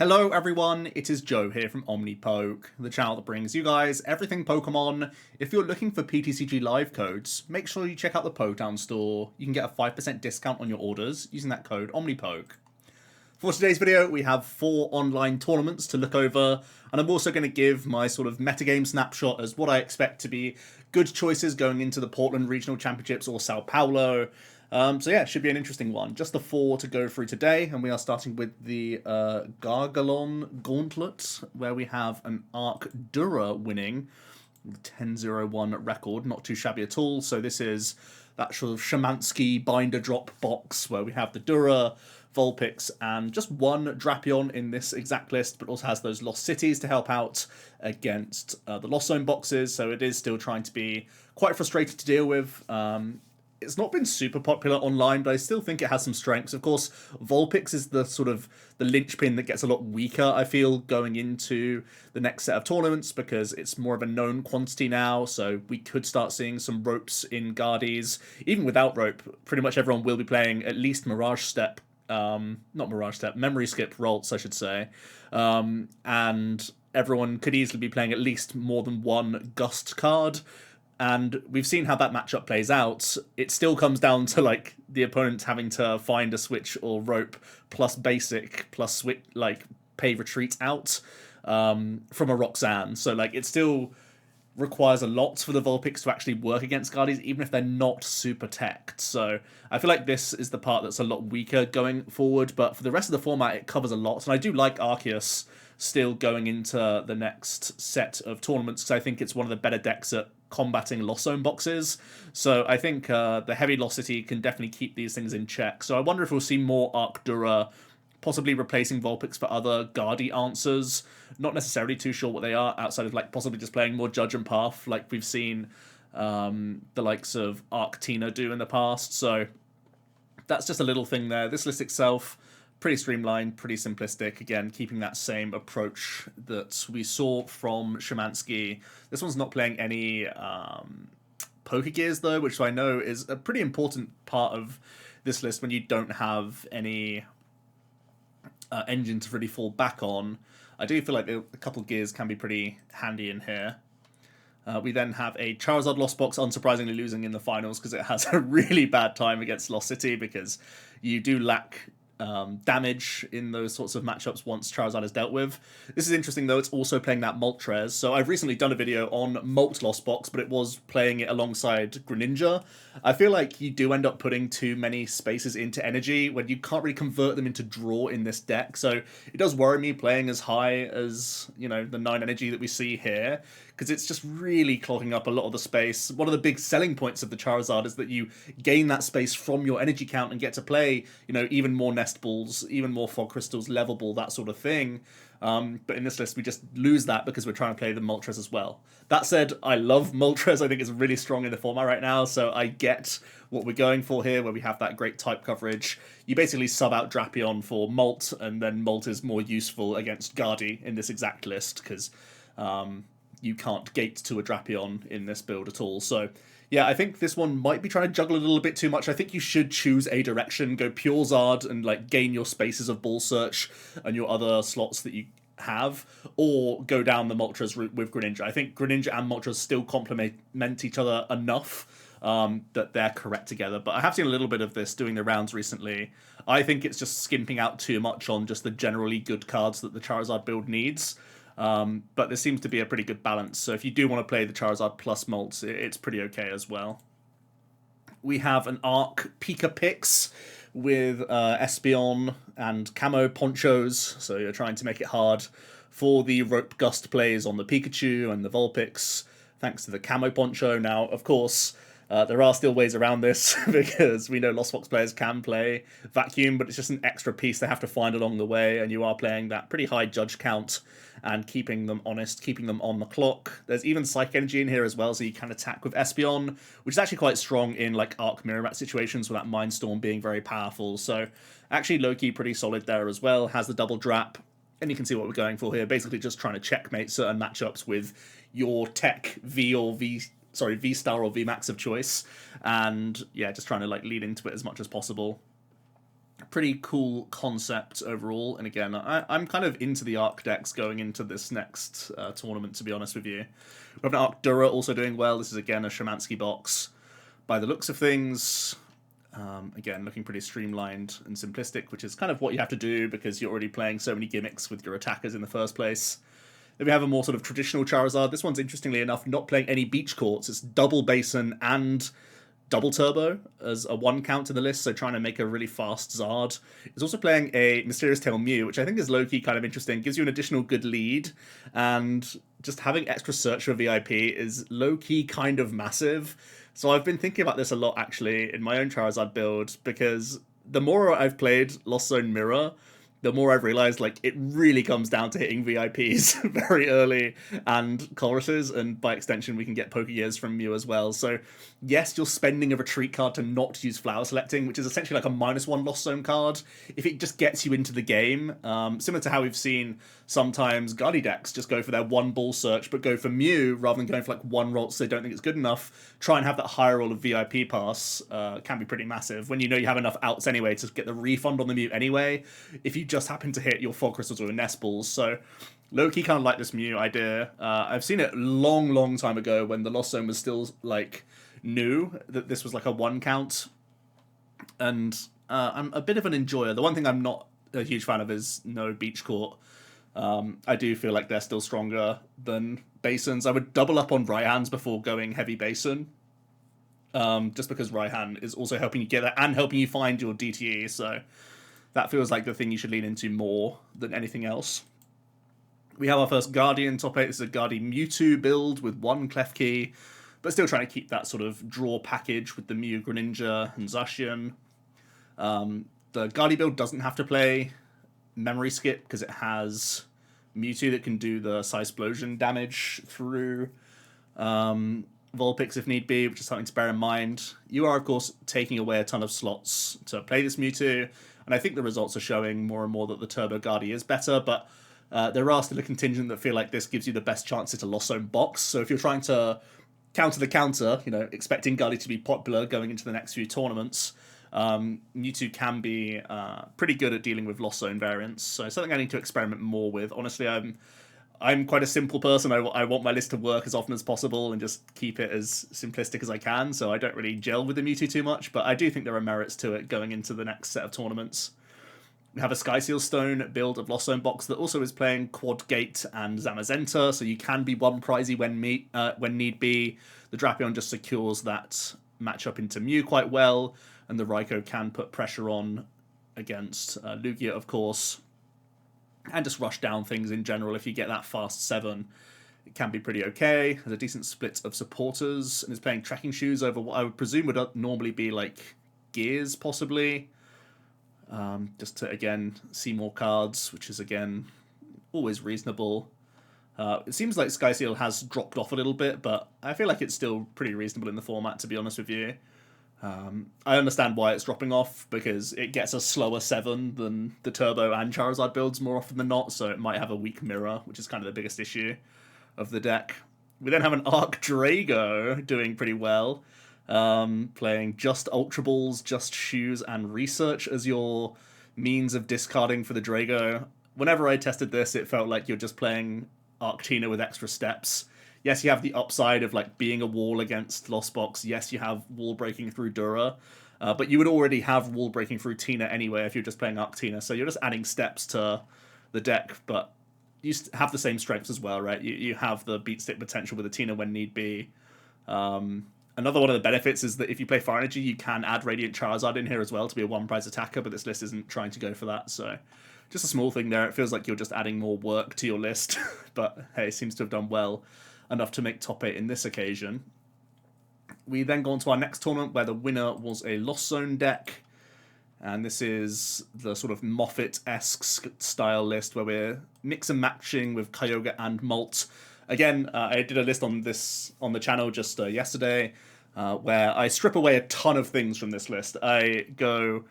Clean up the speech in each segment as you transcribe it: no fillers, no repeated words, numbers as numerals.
Hello everyone, it is Joe here from OmniPoke, the channel that brings you guys everything Pokemon. If you're looking for PTCG live codes, make sure you check out the Poketown store. You can get a 5% discount on your orders using that code OmniPoke. For today's video, we have 4 online tournaments to look over, and I'm also going to give my sort of metagame snapshot as what I expect to be good choices going into the Portland Regional Championships or Sao Paulo. So yeah, it should be an interesting one. Just the 4 to go through today, and we are starting with the Gargalon Gauntlet, where we have an Arcdura winning, with a 10-0-1 record, not too shabby at all. So this is that sort of Shemansky binder drop box, where we have the Dura, Vulpix, and just one Drapion in this exact list, but also has those Lost Cities to help out against the Lost Zone boxes, so it is still trying to be quite frustrating to deal with. It's not been super popular online, but I still think it has some strengths. Of course, Vulpix is the sort of the linchpin that gets a lot weaker, I feel, going into the next set of tournaments, because it's more of a known quantity now, so we could start seeing some ropes in Guardies. Even without rope, pretty much everyone will be playing at least Mirage Step, Memory Skip Rolts, I should say. And everyone could easily be playing at least more than one Gust card. And we've seen how that matchup plays out. It still comes down to like the opponent having to find a switch or rope plus basic plus switch, like pay retreat out from a Roxanne. So like it still requires a lot for the Vulpix to actually work against Guardies, even if they're not super teched. So I feel like this is the part that's a lot weaker going forward, but for the rest of the format, it covers a lot. And I do like Arceus still going into the next set of tournaments, because I think it's one of the better decks at combating Lost Zone boxes. So I think the heavy Locity can definitely keep these things in check. So I wonder if we'll see more Arcdura possibly replacing Vulpix for other Guardy answers. Not necessarily too sure what they are, outside of like possibly just playing more Judge and Path, like we've seen the likes of Arctina do in the past. So that's just a little thing there. This list itself, pretty streamlined, pretty simplistic. Again, keeping that same approach that we saw from Shemansky. This one's not playing any Pokegears though, which I know is a pretty important part of this list when you don't have any engine to really fall back on. I do feel like a couple of gears can be pretty handy in here. We then have a Charizard Lost Box, unsurprisingly losing in the finals because it has a really bad time against Lost City, because you do lack damage in those sorts of matchups once Charizard is dealt with. This is interesting though, it's also playing that Moltres. So I've recently done a video on Molt Lost Box, but it was playing it alongside Greninja. I feel like you do end up putting too many spaces into energy when you can't really convert them into draw in this deck. So it does worry me playing as high as, you know, the 9 energy that we see here, because it's just really clogging up a lot of the space. One of the big selling points of the Charizard is that you gain that space from your energy count and get to play, you know, even more Nest Balls, even more Fog Crystals, Level Ball, that sort of thing. But in this list, we just lose that because we're trying to play the Moltres as well. That said, I love Moltres. I think it's really strong in the format right now, so I get what we're going for here, where we have that great type coverage. You basically sub out Drapion for Molt, and then Molt is more useful against Guardy in this exact list, because you can't gate to a Drapion in this build at all. So yeah, I think this one might be trying to juggle a little bit too much. I think you should choose a direction, go pure Zard and like gain your spaces of Ball Search and your other slots that you have, or go down the Moltres route with Greninja. I think Greninja and Moltres still complement each other enough that they're correct together. But I have seen a little bit of this doing the rounds recently. I think it's just skimping out too much on just the generally good cards that the Charizard build needs. But there seems to be a pretty good balance. So if you do want to play the Charizard plus Molts, it's pretty okay as well. We have an Arc Pika Pix with Espeon and Camo Ponchos. So you're trying to make it hard for the Rope Gust plays on the Pikachu and the Vulpix, thanks to the Camo Poncho. Now, of course, there are still ways around this, because we know Lost Box players can play Vacuum, but it's just an extra piece they have to find along the way, and you are playing that pretty high judge count and keeping them honest, keeping them on the clock. There's even Psychic Energy in here as well, so you can attack with Espeon, which is actually quite strong in like Arc Mirror Match situations, with that Mind Storm being very powerful. So actually low-key pretty solid there as well. Has the double drap, and you can see what we're going for here. Basically just trying to checkmate certain matchups with your tech V-Star or V-Max of choice, and yeah, just trying to like lead into it as much as possible. Pretty cool concept overall. And again, I'm kind of into the Arc decks going into this next tournament, to be honest with you. We have an Arc Dura also doing well. This is again a Shemansky box by the looks of things. Again, looking pretty streamlined and simplistic, which is kind of what you have to do because you're already playing so many gimmicks with your attackers in the first place. Then we have a more sort of traditional Charizard. This one's, interestingly enough, not playing any beach courts. It's double Basin and double turbo as a one count in the list, so trying to make a really fast Zard. It's also playing a Mysterious Tail Mew, which I think is low-key kind of interesting. Gives you an additional good lead, and just having extra search for VIP is low-key kind of massive. So I've been thinking about this a lot, actually, in my own Charizard build, because the more I've played Lost Zone Mirror, the more I've realized, like, it really comes down to hitting VIPs very early and choruses, and by extension, we can get Pokegears from Mew as well. So, yes, you're spending a retreat card to not use Flower Selecting, which is essentially like a -1 Lost Zone card, if it just gets you into the game. Similar to how we've seen sometimes Guardy decks just go for their one ball search, but go for Mew rather than going for like one roll so they don't think it's good enough. Try and have that higher roll of VIP pass can be pretty massive when you know you have enough outs anyway to get the refund on the Mew anyway, if you just happen to hit your Fog Crystals or your Nest Balls. So low-key kind of like this Mew idea. I've seen it long time ago when the Lost Zone was still like new, that this was like a one count, and I'm a bit of an enjoyer. The one thing I'm not a huge fan of is no Beach Court. I do feel like they're still stronger than Basins. I would double up on Raihans before going heavy Basin, just because Raihan is also helping you get that and helping you find your DTE, so that feels like the thing you should lean into more than anything else. We have our first Guardian top 8. This is a Guardian Mewtwo build with one Klefki, but still trying to keep that sort of draw package with the Mew, Greninja, and Zacian. The Guardy build doesn't have to play Memory Skip because it has Mewtwo that can do the Psysplosion damage through Vulpix if need be, which is something to bear in mind. You are, of course, taking away a ton of slots to play this Mewtwo, and I think the results are showing more and more that the Turbo Guardy is better, but there are still a contingent that feel like this gives you the best chance at a Lost Zone box. So if you're trying to counter the counter, you know, expecting Guardy to be popular going into the next few tournaments, Mewtwo can be pretty good at dealing with Lost Zone variants. So something I need to experiment more with. Honestly, I'm quite a simple person. I want my list to work as often as possible and just keep it as simplistic as I can, so I don't really gel with the Mewtwo too much, but I do think there are merits to it going into the next set of tournaments. We have a Skyseal Stone build of Lost Zone box that also is playing Quad Gate and Zamazenta, so you can be one prizey when need be. The Drapion just secures that matchup into Mew quite well, and the Raikou can put pressure on against Lugia, of course, and just rush down things in general. If you get that fast 7, it can be pretty okay. Has a decent split of supporters, and is playing Trekking Shoes over what I would presume would normally be like Gears, possibly. Just to, again, see more cards, which is, again, always reasonable. It seems like Skyseal has dropped off a little bit, but I feel like it's still pretty reasonable in the format, to be honest with you. I understand why it's dropping off, because it gets a slower 7 than the Turbo and Charizard builds more often than not, so it might have a weak mirror, which is kind of the biggest issue of the deck. We then have an Arc Drago doing pretty well, playing just Ultra Balls, just Shoes, and Research as your means of discarding for the Drago. Whenever I tested this, it felt like you're just playing Arctina with extra steps. Yes, you have the upside of like being a wall against Lost Box. Yes, you have wall breaking through Dura, but you would already have wall breaking through Tina anyway if you're just playing Arctina. So you're just adding steps to the deck, but you have the same strengths as well, right? You have the beat stick potential with a Tina when need be. Another one of the benefits is that if you play Fire Energy, you can add Radiant Charizard in here as well to be a one-prize attacker, but this list isn't trying to go for that, so just a small thing there. It feels like you're just adding more work to your list, but hey, it seems to have done well enough to make top 8 in this occasion. We then go on to our next tournament where the winner was a Lost Zone deck, and this is the sort of Moffat-esque style list where we're mix and matching with Kyogre and Molt. Again, I did a list on this on the channel just yesterday where I strip away a ton of things from this list. I go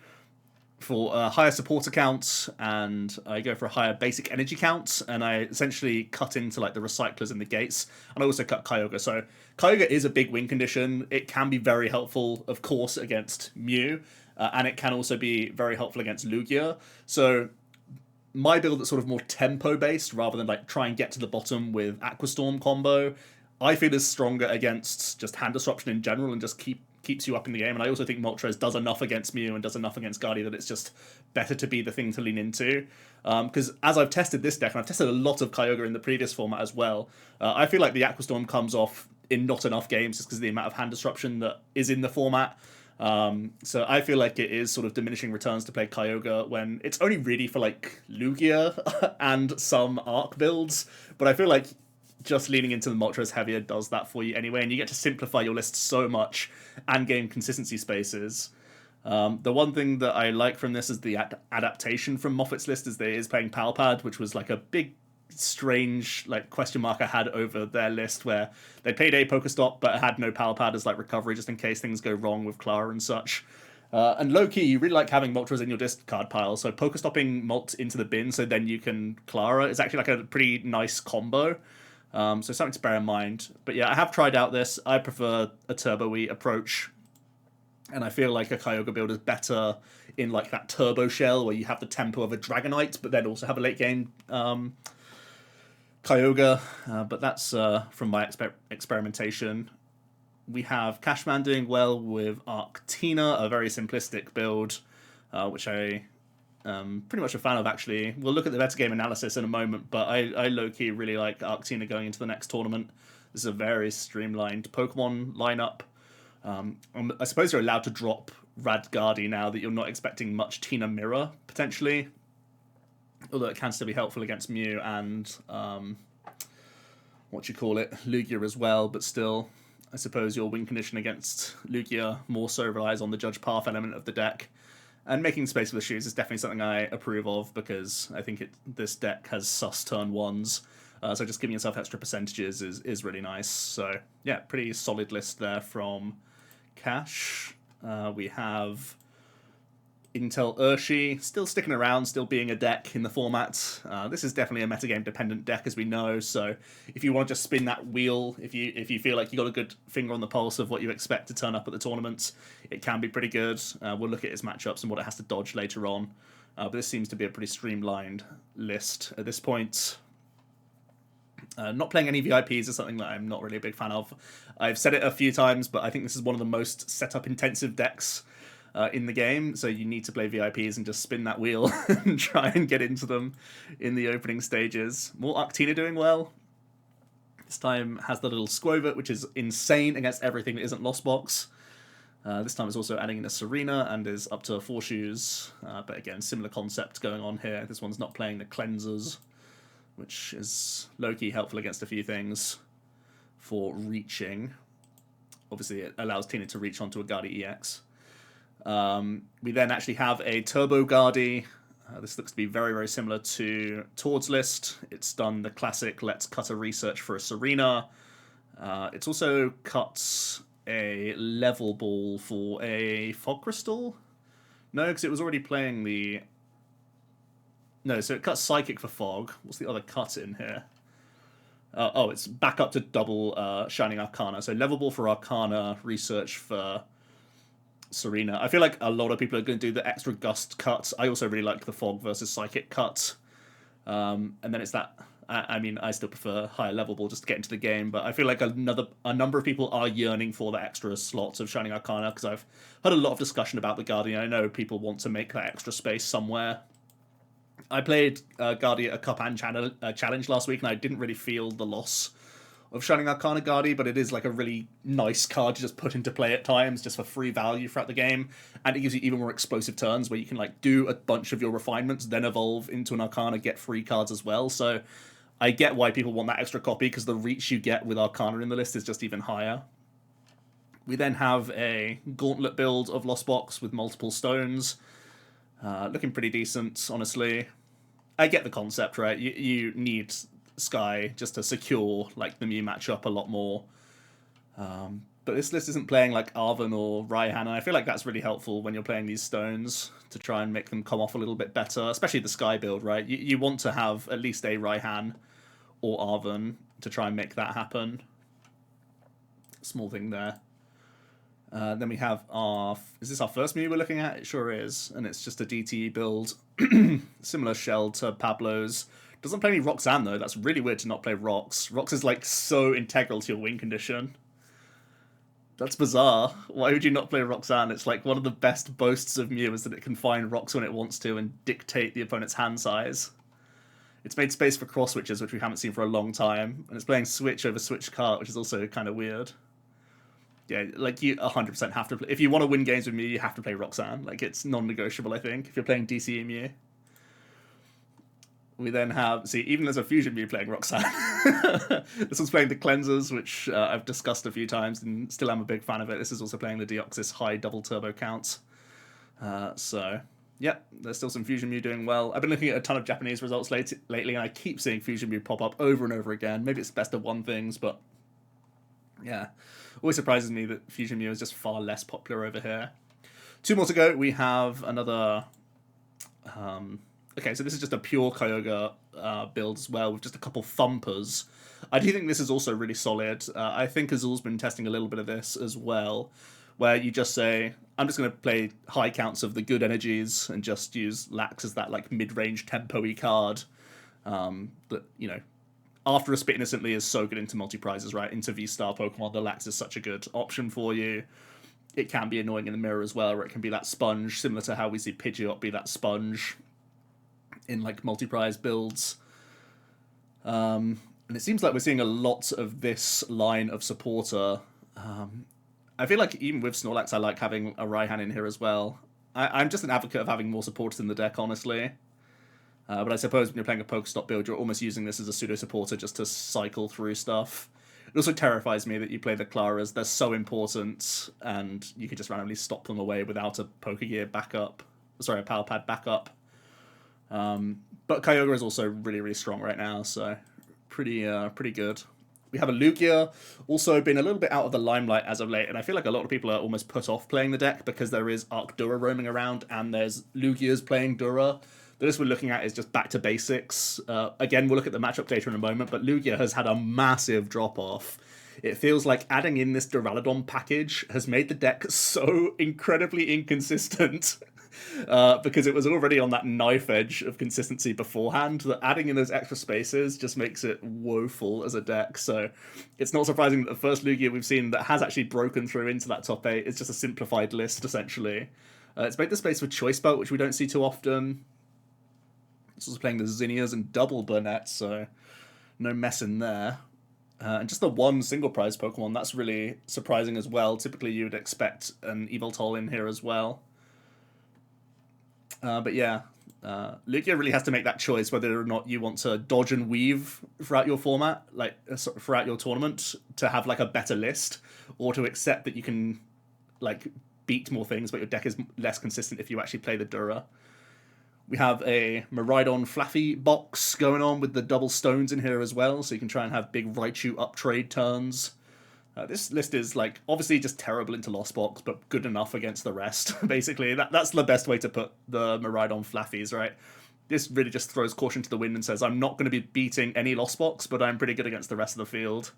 for a higher supporter count, and I go for a higher basic energy count, and I essentially cut into like the recyclers and the gates, and I also cut Kyogre. So Kyogre is a big win condition. It can be very helpful, of course, against Mew. and it can also be very helpful against Lugia. So my build that's sort of more tempo based rather than like try and get to the bottom with Aquastorm combo, I feel is stronger against just hand disruption in general and just keeps you up in the game. And I also think Moltres does enough against Mew and does enough against Guardy that it's just better to be the thing to lean into. Because as I've tested this deck, and I've tested a lot of Kyogre in the previous format as well, I feel like the Aquastorm comes off in not enough games just because of the amount of hand disruption that is in the format. So I feel like it is sort of diminishing returns to play Kyogre when it's only really for like Lugia and some Arc builds, but I feel like just leaning into the Moltres heavier does that for you anyway, and you get to simplify your list so much and gain consistency spaces. The one thing that I like from this is the adaptation from Moffat's list is there is playing Palpad, which was like a big strange like question mark I had over their list where they played a Pokestop but had no Palpad as like recovery just in case things go wrong with Clara and such. And low-key, you really like having Moltres in your discard pile, so Pokestopping Molt into the bin so then you can Clara is actually like a pretty nice combo. So something to bear in mind. But yeah, I have tried out this. I prefer a Turbo-y approach. And I feel like a Kyogre build is better in like that Turbo Shell where you have the tempo of a Dragonite, but then also have a late game Kyogre. But that's from my experimentation. We have Cashman doing well with Arctina, a very simplistic build, which I pretty much a fan of, actually. We'll look at the metagame analysis in a moment, but I low-key really like Arctina going into the next tournament. This is a very streamlined Pokemon lineup. I suppose you're allowed to drop Radgardy now that you're not expecting much Tina Mirror, potentially. Although it can still be helpful against Mew and, Lugia as well, but still, I suppose your win condition against Lugia more so relies on the Judge Path element of the deck. And making space for the shoes is definitely something I approve of because I think this deck has sus turn ones. So just giving yourself extra percentages is really nice. So yeah, pretty solid list there from Cash. We have Intel Urshi still sticking around, still being a deck in the format. This is definitely a metagame dependent deck, as we know. So if you want to just spin that wheel, if you feel like you got a good finger on the pulse of what you expect to turn up at the tournament, it can be pretty good. We'll look at its matchups and what it has to dodge later on. But this seems to be a pretty streamlined list at this point. Not playing any VIPs is something that I'm not really a big fan of. I've said it a few times, but I think this is one of the most setup intensive decks in the game, so you need to play VIPs and just spin that wheel and try and get into them in the opening stages. More Arctina doing well. This time has the little Squovit, which is insane against everything that isn't Lost Box. This time it's also adding in a Serena and is up to 4 shoes, but again, similar concept going on here. This one's not playing the Cleansers, which is low-key helpful against a few things for reaching. Obviously, it allows Tina to reach onto a Guardy EX. We then actually have a Turbo Guardy. This looks to be very, very similar to Tord's list. It's done the classic let's cut a research for a Serena. It's also cut a level ball for a Fog Crystal. No, because it was already playing the... No, so it cuts Psychic for Fog. What's the other cut in here? It's back up to double Shining Arcana. So level ball for Arcana, research for Serena. I feel like a lot of people are going to do the extra gust cuts. I also really like the Fog versus Psychic cut. And then it's that... I still prefer higher level ball just to get into the game, but I feel like a number of people are yearning for the extra slots of Shining Arcana because I've heard a lot of discussion about the Guardian. I know people want to make that extra space somewhere. I played Guardi at a Cup and Challenge last week, and I didn't really feel the loss of Shining Arcana Guardi, but it is like a really nice card to just put into play at times, just for free value throughout the game, and it gives you even more explosive turns where you can like do a bunch of your refinements, then evolve into an Arcana, get free cards as well. So I get why people want that extra copy, because the reach you get with Arcana in the list is just even higher. We then have a Gauntlet build of Lost Box with multiple stones. Looking pretty decent, honestly. I get the concept, right? You need Sky just to secure like the Mew matchup a lot more. But this list isn't playing like Arven or Raihan, and I feel like that's really helpful when you're playing these stones to try and make them come off a little bit better, especially the Sky build, right? You want to have at least a Raihan or Arven to try and make that happen. Small thing there. Then we have our... Is this our first Mew we're looking at? It sure is. And it's just a DTE build. Similar shell to Pablo's. Doesn't play any Roxanne, though. That's really weird to not play Rox. Rox is, like, so integral to your win condition. That's bizarre. Why would you not play Roxanne? It's, like, one of the best boasts of Mew is that it can find Rox when it wants to and dictate the opponent's hand size. It's made space for cross switches, which we haven't seen for a long time. And it's playing Switch over Switch Cart, which is also kind of weird. Yeah, like, you 100% have to play... If you want to win games with Mew, you have to play Roxanne. Like, it's non-negotiable, I think, if you're playing DCE Mew. We then have... See, even as a Fusion Mew playing Roxanne. This one's playing the Cleansers, which I've discussed a few times, and still am a big fan of it. This is also playing the Deoxys high double turbo counts. So, yeah, there's still some Fusion Mew doing well. I've been looking at a ton of Japanese results lately, and I keep seeing Fusion Mew pop up over and over again. Maybe it's best of one things, but... Yeah, always surprises me that Fusion Mew is just far less popular over here. 2 more to go. We have another... Okay, so this is just a pure Kyogre build as well, with just a couple thumpers. I do think this is also really solid. I think Azul's been testing a little bit of this as well, where you just say, I'm just going to play high counts of the good energies and just use Lax as that like mid-range tempo-y card that, you know, after a Spit Innocently is so good into multi-prizes, right? Into V-Star Pokemon, the Lax is such a good option for you. It can be annoying in the mirror as well, where it can be that sponge, similar to how we see Pidgeot be that sponge in like multi-prize builds. And it seems like we're seeing a lot of this line of supporter. I feel like even with Snorlax, I like having a Raihan in here as well. I'm just an advocate of having more supporters in the deck, honestly. But I suppose when you're playing a Pokestop build, you're almost using this as a pseudo-supporter just to cycle through stuff. It also terrifies me that you play the Claras. They're so important, and you could just randomly stop them away without a Pokegear backup. Sorry, a Power Pad backup. But Kyogre is also really, really strong right now, so pretty good. We have a Lugia, also been a little bit out of the limelight as of late, and I feel like a lot of people are almost put off playing the deck because there is Arcdura roaming around, and there's Lugias playing Dura. This we're looking at is just back to basics. Again, we'll look at the matchup data in a moment, but Lugia has had a massive drop-off. It feels like adding in this Duraludon package has made the deck so incredibly inconsistent because it was already on that knife edge of consistency beforehand, that adding in those extra spaces just makes it woeful as a deck. So it's not surprising that the first Lugia we've seen that has actually broken through into that top 8 is just a simplified list, essentially. It's made the space for Choice Belt, which we don't see too often. It's also playing the Zinnias and double Burnett, so no mess in there. And just the one single prize Pokemon, that's really surprising as well. Typically you would expect an Yveltal in here as well. But yeah, Lugia really has to make that choice whether or not you want to dodge and weave throughout your format, like throughout your tournament, to have like a better list, or to accept that you can like beat more things, but your deck is less consistent if you actually play the Dura. We have a Miraidon Flaffy box going on with the double stones in here as well, so you can try and have big Raichu up trade turns. This list is like obviously just terrible into Lost Box, but good enough against the rest. Basically, that's the best way to put the Miraidon Flaffies, right? This really just throws caution to the wind and says, I'm not going to be beating any Lost Box, but I'm pretty good against the rest of the field,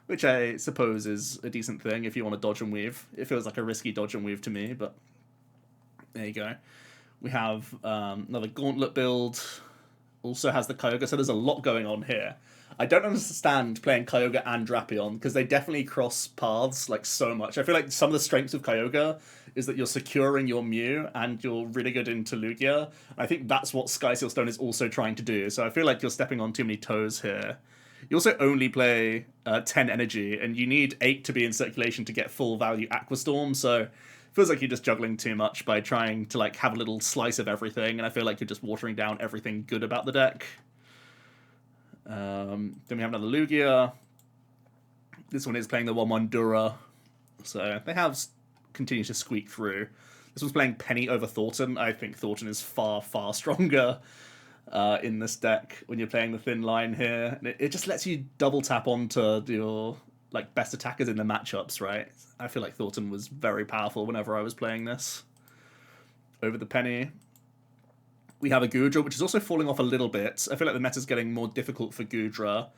which I suppose is a decent thing if you want to dodge and weave. It feels like a risky dodge and weave to me, but there you go. We have another Gauntlet build. Also has the Kyogre, so there's a lot going on here. I don't understand playing Kyogre and Drapion, because they definitely cross paths like so much. I feel like some of the strengths of Kyogre is that you're securing your Mew and you're really good into Lugia. I think that's what Sky Seal Stone is also trying to do. So I feel like you're stepping on too many toes here. You also only play 10 energy, and you need 8 to be in circulation to get full value Aqua Storm, so feels like you're just juggling too much by trying to like have a little slice of everything, and I feel like you're just watering down everything good about the deck. Then we have another Lugia. This one is playing the 1/1 Dura, so they have continued to squeak through. This one's playing Penny over Thornton. I think Thornton is far, far stronger in this deck when you're playing the thin line here. And it just lets you double tap onto your like best attackers in the matchups, right? I feel like Thornton was very powerful whenever I was playing this. Over the Penny. We have a Goodra, which is also falling off a little bit. I feel like the meta's getting more difficult for Goodra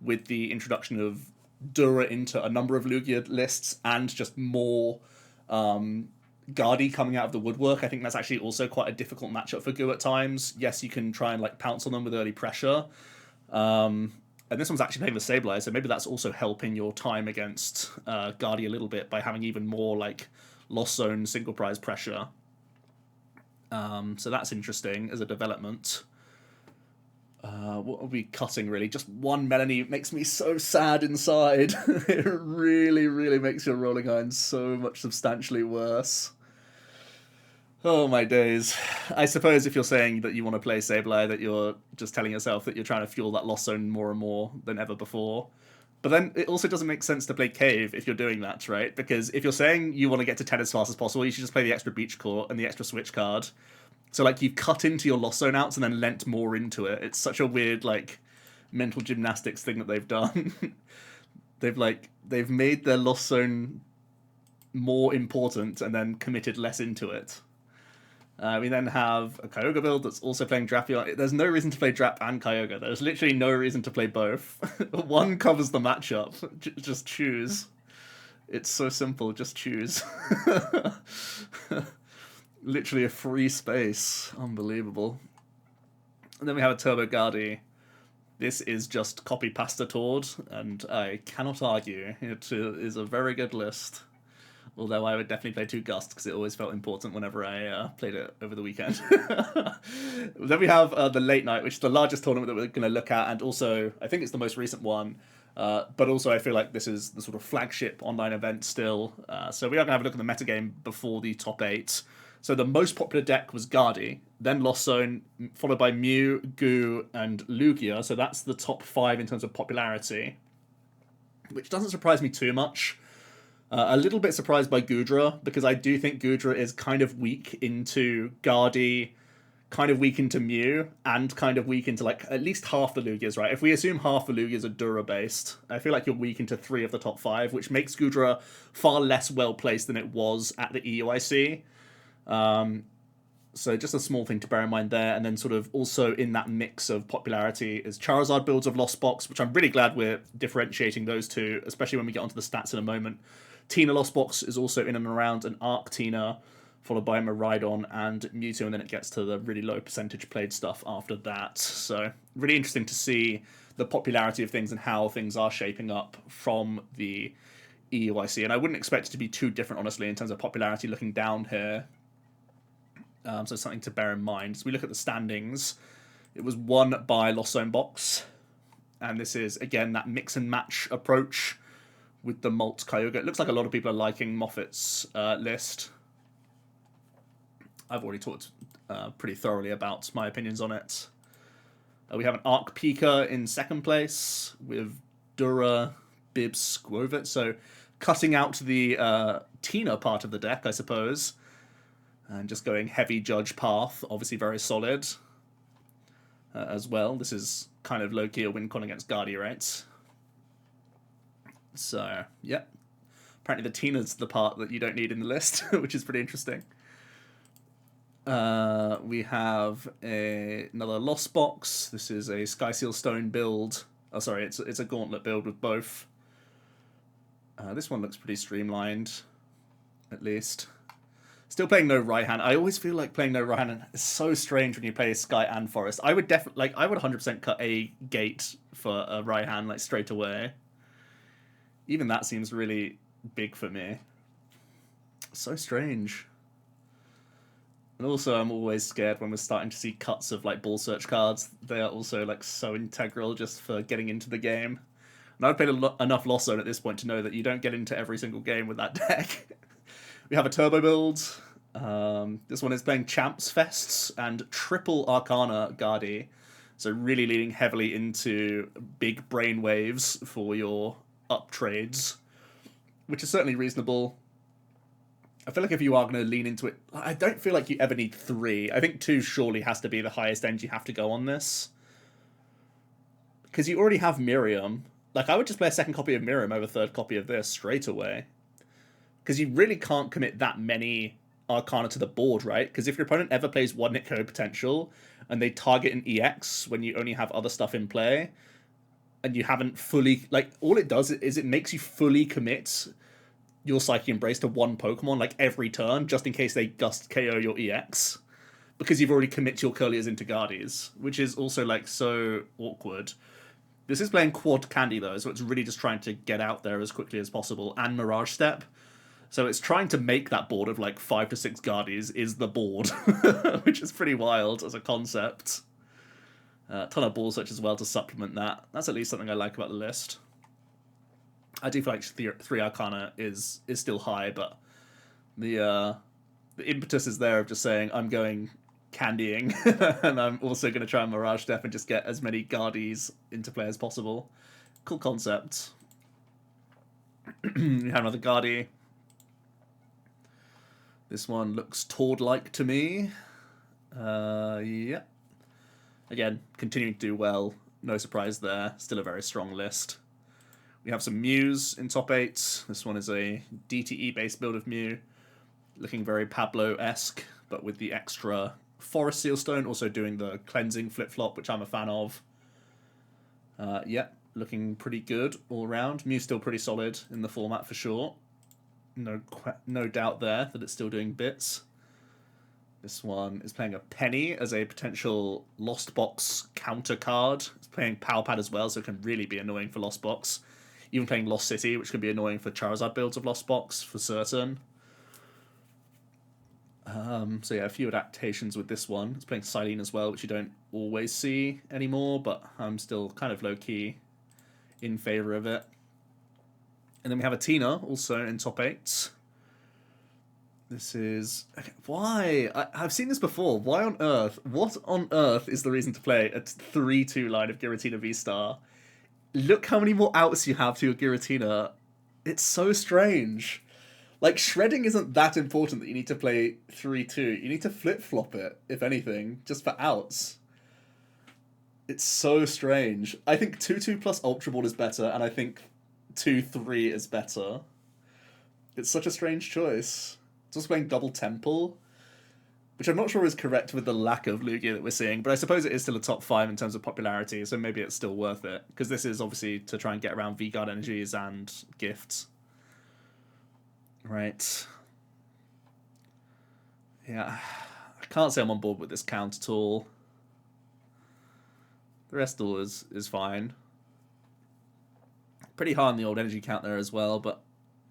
with the introduction of Dura into a number of Lugia lists and just more Guardy coming out of the woodwork, I think that's actually also quite a difficult matchup for Gu at times. Yes, you can try and like pounce on them with early pressure. And this one's actually playing the Sableye, so maybe that's also helping your time against Guardy a little bit by having even more like Lost Zone single prize pressure. So that's interesting as a development. What are we cutting, really? Just one Melanie makes me so sad inside. It really, really makes your Rolling Iron so much substantially worse. Oh, my days. I suppose if you're saying that you want to play Sableye, that you're just telling yourself that you're trying to fuel that Lost Zone more and more than ever before. But then it also doesn't make sense to play Cave if you're doing that, right? Because if you're saying you want to get to 10 as fast as possible, you should just play the extra Beach Court and the extra Switch card. So, like, you've cut into your Lost Zone outs and then lent more into it. It's such a weird, like, mental gymnastics thing that they've done. They've made their Lost Zone more important and then committed less into it. We then have a Kyogre build that's also playing Drapion. There's no reason to play Drap and Kyogre. There's literally no reason to play both. One covers the matchup. Just choose. It's so simple. Just choose. Literally a free space. Unbelievable. And then we have a Turbo Guardy. This is just copy pasta Tord, and I cannot argue. It is a very good list. Although I would definitely play 2 Gust, because it always felt important whenever I played it over the weekend. Then we have the Late Night, which is the largest tournament that we're going to look at, and also, I think it's the most recent one. But also I feel like this is the sort of flagship online event still. So we are going to have a look at the metagame before the top 8. So the most popular deck was Guardy, then Lost Zone, followed by Mew, Goo, and Lugia. So that's the top 5 in terms of popularity, which doesn't surprise me too much. A little bit surprised by Goodra, because I do think Goodra is kind of weak into Guardy, kind of weak into Mew, and kind of weak into like at least half the Lugias, right? If we assume half the Lugias are Dura-based, I feel like you're weak into 3 of the top 5, which makes Goodra far less well-placed than it was at the EUIC. So just a small thing to bear in mind there. And then sort of also in that mix of popularity is Charizard builds of Lost Box, which I'm really glad we're differentiating those two, especially when we get onto the stats in a moment. Tina Lost Box is also in and around an Arc Tina, followed by Miraidon and Mewtwo, and then it gets to the really low percentage played stuff after that. So really interesting to see the popularity of things and how things are shaping up from the EUIC. And I wouldn't expect it to be too different, honestly, in terms of popularity looking down here. So something to bear in mind. So we look at the standings. It was won by Lost Zone Box. And this is, again, that mix and match approach with the Molt Kyogre. It looks like a lot of people are liking Moffat's list. I've already talked pretty thoroughly about my opinions on it. We have an Arc Pika in second place with Dura, Bibs, Squovit. So cutting out the Tina part of the deck, I suppose. And just going heavy Judge path, obviously very solid as well. This is kind of low-key a win con against Guardy, right? So, yeah. Apparently the Tina's the part that you don't need in the list, which is pretty interesting. We have another Lost Box. This is a Skyseal Stone build. Oh, sorry, it's a Gauntlet build with both. This one looks pretty streamlined, at least. Still playing no Raihan. I always feel like playing no Raihan is so strange when you play Sky and Forest. I would definitely, I would 100% cut a gate for a Raihan like straight away. Even that seems really big for me. So strange. And also, I'm always scared when we're starting to see cuts of like ball search cards. They are also like so integral just for getting into the game. And I've played enough Lost Zone at this point to know that you don't get into every single game with that deck. We have a Turbo build. This one is playing Champs Fests and triple Arcana Guardy. So really leaning heavily into big brain waves for your up trades, which is certainly reasonable. I feel like if you are going to lean into it, I don't feel like you ever need 3. I think 2 surely has to be the highest end you have to go on this. Because you already have Miriam. Like, I would just play a second copy of Miriam over third copy of this straight away. Because you really can't commit that many Arcana to the board, right? Because if your opponent ever plays one hit KO potential and they target an EX when you only have other stuff in play, and you haven't fully... Like, all it does is it makes you fully commit your Psychic Embrace to one Pokemon like every turn, just in case they Gust KO your EX, because you've already commit your Curlias into Guardies, which is also like so awkward. This is playing Quad Candy though, so it's really just trying to get out there as quickly as possible, and Mirage Step. So it's trying to make that board of like 5 to 6 Guardies is the board, which is pretty wild as a concept. A ton of Ball Search as well to supplement that. That's at least something I like about the list. I do feel like 3 Arcana is still high, but the impetus is there of just saying I'm going candying, and I'm also going to try and Mirage Step and just get as many Guardies into play as possible. Cool concept. We have another Guardie. This one looks Tord-like to me. Yeah. Again, continuing to do well. No surprise there. Still a very strong list. We have some Mews in top 8. This one is a DTE-based build of Mew. Looking very Pablo-esque, but with the extra Forest Sealstone, also doing the cleansing flip-flop, which I'm a fan of. Yeah, looking pretty good all around. Mew's still pretty solid in the format for sure. No doubt there that it's still doing bits. This one is playing a Penny as a potential Lost Box counter card. It's playing Power Pad as well, so it can really be annoying for Lost Box. Even playing Lost City, which can be annoying for Charizard builds of Lost Box, for certain. So yeah, a few adaptations with this one. It's playing Silene as well, which you don't always see anymore, but I'm still kind of low-key in favour of it. And then we have a Tina, also in top 8. This is... Okay, why? I've seen this before. Why on earth? What on earth is the reason to play a 3-2 line of Giratina V-Star? Look how many more outs you have to your Giratina. It's so strange. Like, shredding isn't that important that you need to play 3-2. You need to flip-flop it, if anything, just for outs. It's so strange. I think 2-2 plus Ultra Ball is better, and I think 2-3 is better. It's such a strange choice. It's also playing Double Temple, which I'm not sure is correct with the lack of Lugia that we're seeing, but I suppose it is still a top 5 in terms of popularity, so maybe it's still worth it, because this is obviously to try and get around V-Guard energies and gifts. Right. Yeah, I can't say I'm on board with this count at all. The rest all is fine. Pretty high on the old energy count there as well, but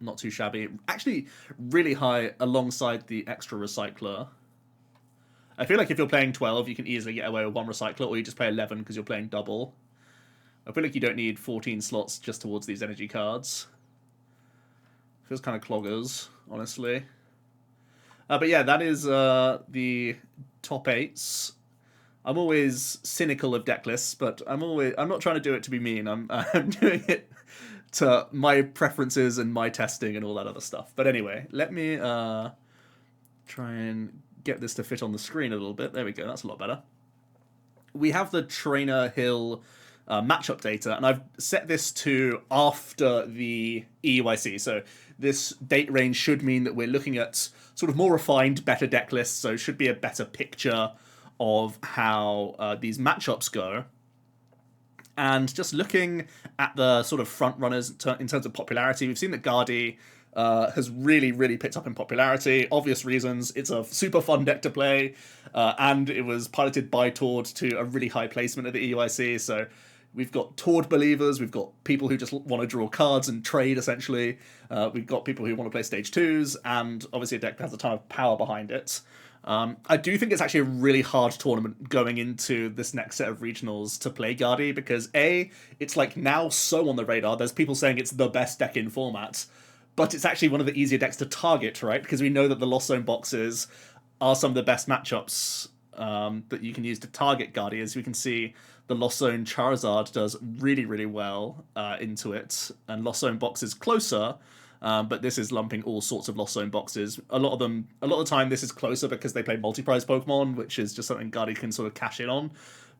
not too shabby. Actually, really high alongside the extra recycler. I feel like if you're playing 12, you can easily get away with 1 recycler, or you just play 11 because you're playing double. I feel like you don't need 14 slots just towards these energy cards. Feels kind of cloggers, honestly. But yeah, that is the top 8s. I'm always cynical of deck lists, but I'm not trying to do it to be mean. I'm doing it to my preferences and my testing and all that other stuff. But anyway, let me try and get this to fit on the screen a little bit. There we go. That's a lot better. We have the Trainer Hill matchup data, and I've set this to after the EUIC. So this date range should mean that we're looking at sort of more refined, better deck lists. So it should be a better picture of how these matchups go. And just looking at the sort of front runners in terms of popularity, we've seen that Guardi has really picked up in popularity. Obvious reasons. It's a super fun deck to play, and it was piloted by Tord to a really high placement at the EUIC. So we've got Tord believers, we've got people who just want to draw cards and trade, essentially. We've got people who want to play stage 2s, and obviously a deck that has a ton of power behind it. I do think it's actually a really hard tournament going into this next set of regionals to play Guardi, because A, it's like now so on the radar, there's people saying it's the best deck in format, but it's actually one of the easier decks to target, right? Because we know that the Lost Zone boxes are some of the best matchups that you can use to target Guardi. As we can see, the Lost Zone Charizard does really well into it, and Lost Zone box is closer, but this is lumping all sorts of Lost Zone boxes. A lot of the time this is closer because they play multi-prize Pokemon, which is just something Guardi can sort of cash in on.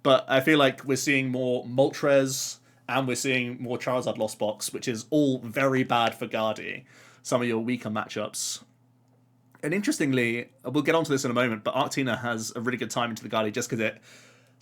But I feel like we're seeing more Moltres, and we're seeing more Charizard Lost Box, which is all very bad for Guardi. Some of your weaker matchups. And interestingly, we'll get onto this in a moment, but Arctina has a really good time into the Guardi just because it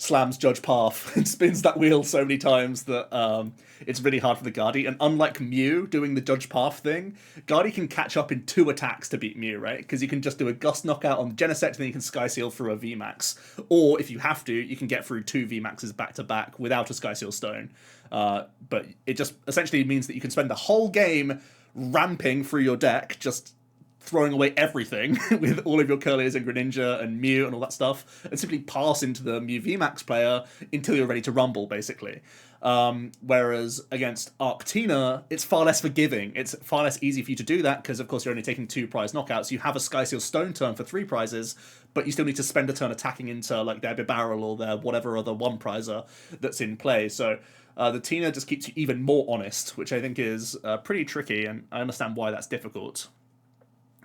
slams Judge Path and spins that wheel so many times that it's really hard for the Guardi. And unlike Mew doing the Judge Path thing, Guardi can catch up in 2 attacks to beat Mew, right? Because you can just do a Gust knockout on the Genesect and then you can Sky Seal through a VMAX. Or if you have to, you can get through 2 VMAXs back to back without a Sky Seal Stone. But it just essentially means that you can spend the whole game ramping through your deck, just throwing away everything with all of your Curlies and Greninja and Mew and all that stuff, and simply pass into the Mew VMAX player until you're ready to rumble, basically. Whereas against Arctina, it's far less forgiving. It's far less easy for you to do that because, of course, you're only taking 2 prize knockouts. You have a Sky Seal Stone turn for 3 prizes, but you still need to spend a turn attacking into like their Barrel or their whatever other 1 prizer that's in play. So the Tina just keeps you even more honest, which I think is pretty tricky, and I understand why that's difficult.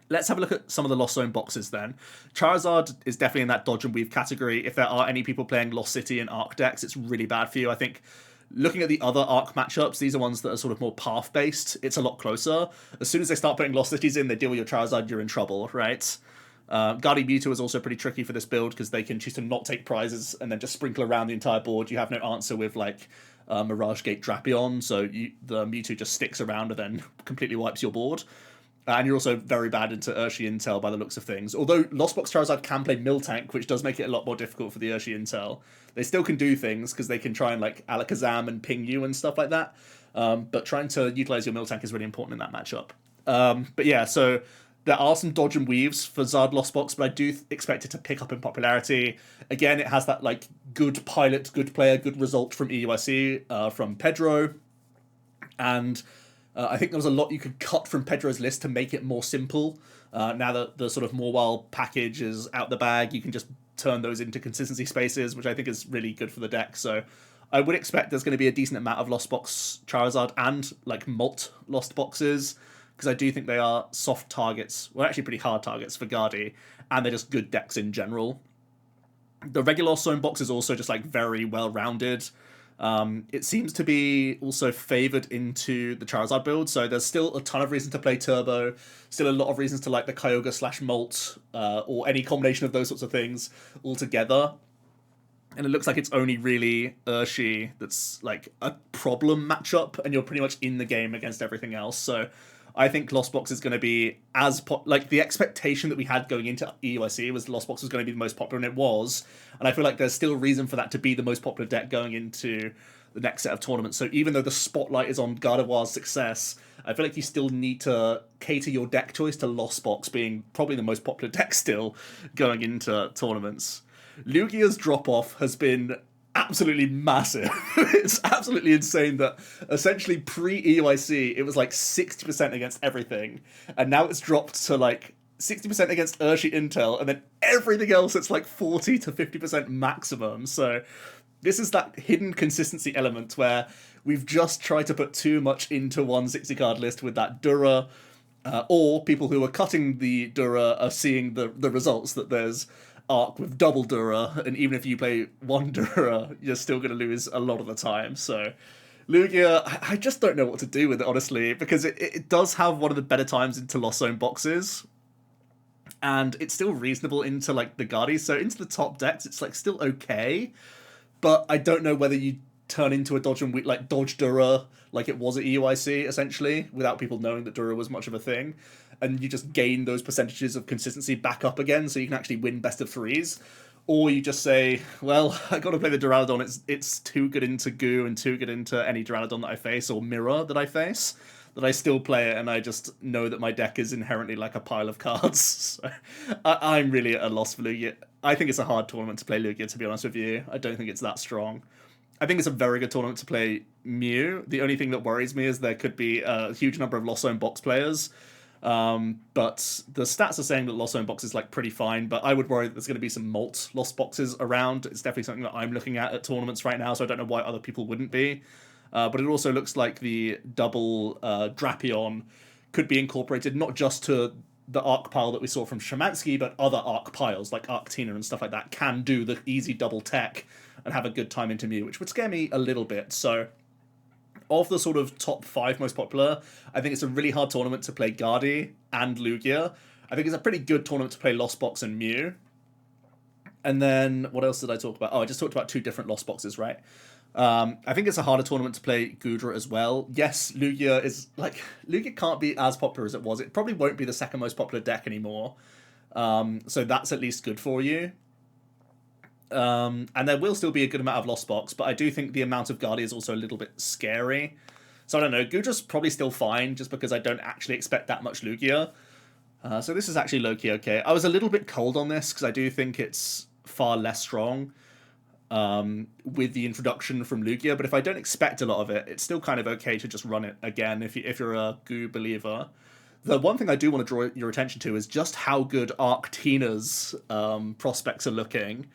Let's have a look at some of the Lost Zone boxes then. Charizard is definitely in that dodge and weave category. If there are any people playing Lost City and Arc decks, it's really bad for you. I think looking at the other Arc matchups, these are ones that are sort of more path-based. It's a lot closer. As soon as they start putting Lost Cities in, they deal with your Charizard, you're in trouble, right? Guardian Mewtwo is also pretty tricky for this build because they can choose to not take prizes and then just sprinkle around the entire board. You have no answer with like Mirage Gate Drapion, so the Mewtwo just sticks around and then completely wipes your board. And you're also very bad into Urshi Intel by the looks of things. Although Lost Box Charizard can play Miltank, which does make it a lot more difficult for the Urshi Intel. They still can do things, because they can try and like Alakazam and ping you and stuff like that. But trying to utilize your Miltank is really important in that matchup. But yeah, so there are some dodge and weaves for Zard Lost Box, but I do expect it to pick up in popularity. Again, it has that like good pilot, good player, good result from EUIC, from Pedro. And I think there was a lot you could cut from Pedro's list to make it more simple. Now that the sort of Morwile package is out the bag, you can just turn those into consistency spaces, which I think is really good for the deck. So I would expect there's going to be a decent amount of Lost Box Charizard and like Molt Lost Boxes, because I do think they are soft targets, well actually pretty hard targets for Guardi, and they're just good decks in general. The regular Lost Zone box is also just like very well-rounded. It seems to be also favoured into the Charizard build, so there's still a ton of reason to play Turbo, still a lot of reasons to like the Kyogre / Molt, or any combination of those sorts of things altogether. And it looks like it's only really Urshi that's like a problem matchup, and you're pretty much in the game against everything else. So I think Lost Box is going to be like the expectation that we had going into EUIC was Lost Box was going to be the most popular, and it was. And I feel like there's still reason for that to be the most popular deck going into the next set of tournaments. So even though the spotlight is on Gardevoir's success, I feel like you still need to cater your deck choice to Lost Box being probably the most popular deck still going into tournaments. Lugia's drop-off has been absolutely massive. It's absolutely insane that essentially pre-EUIC it was like 60% against everything, and now it's dropped to like 60% against Urshi Intel, and then everything else it's like 40 to 50% maximum. So this is that hidden consistency element where we've just tried to put too much into one 60-card list with that Dura, or people who are cutting the Dura are seeing the results that there's Arc with double Dura, and even if you play one Dura, you're still going to lose a lot of the time. So Lugia, I just don't know what to do with it, honestly, because it does have one of the better times into Lost Zone boxes, and it's still reasonable into like the Guardies, so into the top decks it's like still okay, but I don't know whether you turn into a dodge and like dodge Dura like it was at EUIC essentially, without people knowing that Dura was much of a thing, and you just gain those percentages of consistency back up again so you can actually win best of threes. Or you just say, well, I got to play the Duraludon, it's too good into Goo and too good into any Duraludon that I face or Mirror that I face, that I still play it, and I just know that my deck is inherently like a pile of cards. So I'm really at a loss for Lugia. I think it's a hard tournament to play Lugia, to be honest with you. I don't think it's that strong. I think it's a very good tournament to play Mew. The only thing that worries me is there could be a huge number of Lost Zone box players. But the stats are saying that Lost Zone box is like pretty fine, but I would worry that there's going to be some Molt Lost boxes around. It's definitely something that I'm looking at tournaments right now, so I don't know why other people wouldn't be. But it also looks like the double Drapion could be incorporated not just to the Arc pile that we saw from Shemansky, but other Arc piles like Arctina and stuff like that can do the easy double tech and have a good time into Mew, which would scare me a little bit. So of the sort of top 5 most popular, I think it's a really hard tournament to play Guardi and Lugia. I think it's a pretty good tournament to play Lost Box and Mew. And then what else did I talk about? Oh, I just talked about 2 different lost boxes, right? I think it's a harder tournament to play Gudra as well. Yes, Lugia is like Lugia can't be as popular as it was. It probably won't be the second most popular deck anymore. So that's at least good for you. And there will still be a good amount of lost box, but I do think the amount of Guardia is also a little bit scary. So I don't know. Gudra's probably still fine, just because I don't actually expect that much Lugia. So this is actually low-key okay. I was a little bit cold on this, because I do think it's far less strong with the introduction from Lugia, but if I don't expect a lot of it, it's still kind of okay to just run it again if you're a Goo believer. The one thing I do want to draw your attention to is just how good Arctina's prospects are looking,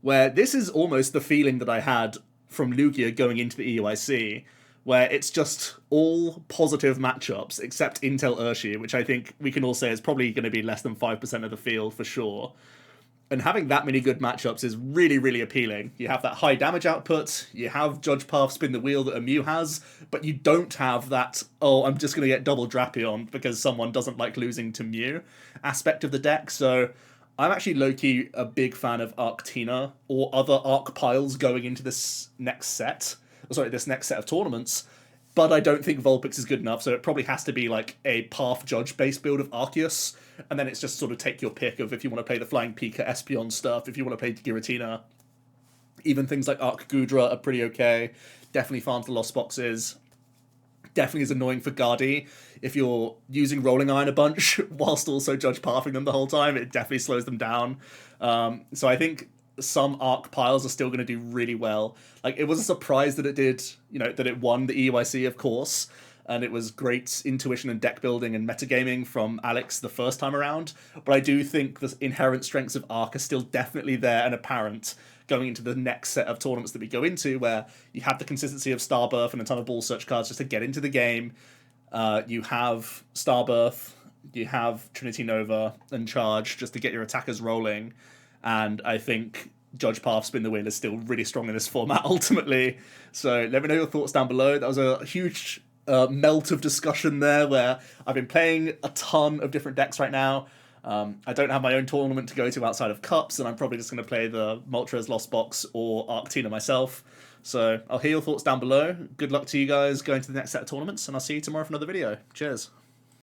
where this is almost the feeling that I had from Lugia going into the EUIC, where it's just all positive matchups except Intel Urshi, which I think we can all say is probably going to be less than 5% of the field for sure. And having that many good matchups is really, really appealing. You have that high damage output, you have Judge Path spin the wheel that a Mew has, but you don't have that, oh, I'm just going to get double Drapion because someone doesn't like losing to Mew aspect of the deck. So I'm actually low-key a big fan of Arctina or other Arc piles going into this next set. Sorry, this next set of tournaments. But I don't think Vulpix is good enough, so it probably has to be like a Path Judge-based build of Arceus, and then it's just sort of take your pick of if you want to play the Flying Pika Espeon stuff, if you want to play Giratina. Even things like Arc Gudra are pretty okay. Definitely farms the Lost Boxes. Definitely is annoying for Guardi. If you're using Rolling Iron a bunch whilst also Judge Pathing them the whole time, it definitely slows them down. So I think some Arc piles are still going to do really well. Like, it was a surprise that it did, that it won the EUIC, of course, and it was great intuition and deck building and metagaming from Alex the first time around, but I do think the inherent strengths of Arc are still definitely there and apparent going into the next set of tournaments that we go into, where you have the consistency of Starbirth and a ton of Ball Search cards just to get into the game. You have Starbirth, you have Trinity Nova and Charge just to get your attackers rolling, and I think Judge Path Spin the Wheel is still really strong in this format ultimately. So let me know your thoughts down below. That was a huge melt of discussion there, where I've been playing a ton of different decks right now. I don't have my own tournament to go to outside of Cups, and I'm probably just going to play the Moltres Lost Box or Arctina myself. So I'll hear your thoughts down below. Good luck to you guys going to the next set of tournaments, and I'll see you tomorrow for another video. Cheers.